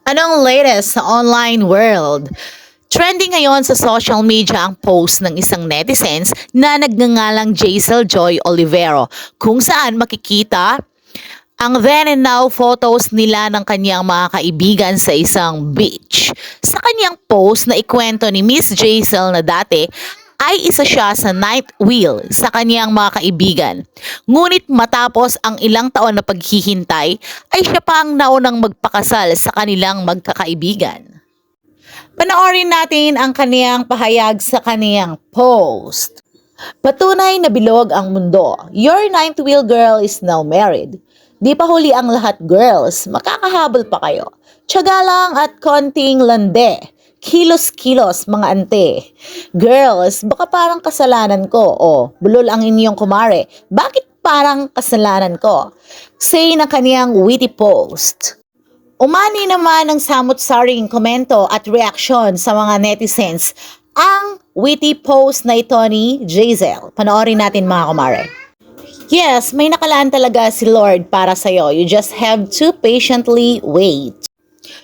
Anong latest sa online world? Trending ngayon sa social media ang post ng isang netizens na nagngangalang Jaisel Joy Olivero kung saan makikita ang then and now photos nila ng kanyang mga kaibigan sa isang beach. Sa kanyang post na ikwento ni Miss Jaisel na dati ay isa siya sa ninth wheel sa kanyang mga kaibigan. Ngunit matapos ang ilang taon na paghihintay, ay siya pa ang naunang magpakasal sa kanilang magkakaibigan. Panoorin natin ang kaniyang pahayag sa kaniyang post. Patunay na bilog ang mundo. Your ninth wheel girl is now married. Di pa huli ang lahat, girls. Makakahabol pa kayo. Tiyaga lang at konting lande. Kilos-kilos, mga ante. Girls, baka parang kasalanan ko. O, bulol ang inyong kumare. Bakit parang kasalanan ko? Say na kaniyang witty post. Umani naman ng samot-saring komento at reaksyon sa mga netizens ang witty post na ito ni Jaisel. Panoorin natin, mga kumare. Yes, may nakalaan talaga si Lord para sa'yo. You just have to patiently wait.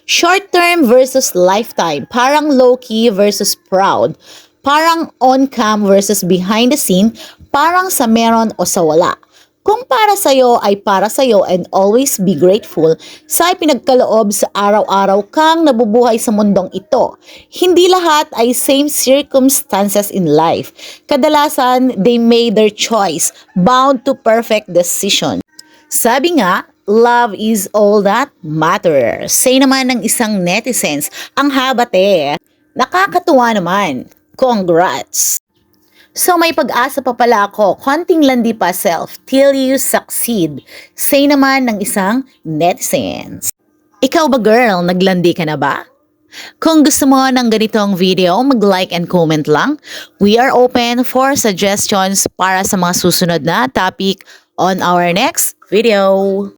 Short-term versus lifetime. Parang low-key versus proud. Parang on-cam versus behind the scene. Parang sa meron o sa wala. Kung para sa'yo ay para sa'yo and always be grateful sa pinagkaloob sa araw-araw kang nabubuhay sa mundong ito. Hindi lahat ay same circumstances in life. Kadalasan, they made their choice, bound to perfect decision. Sabi nga, love is all that matters. Say naman ng isang netizens, ang habate. Nakakatuwa naman. Congrats! So may pag-asa pa pala ako, konting landi pa self till you succeed. Say naman ng isang netizens. Ikaw ba girl, naglandi ka na ba? Kung gusto mo ng ganitong video, mag-like and comment lang. We are open for suggestions para sa mga susunod na topic on our next video.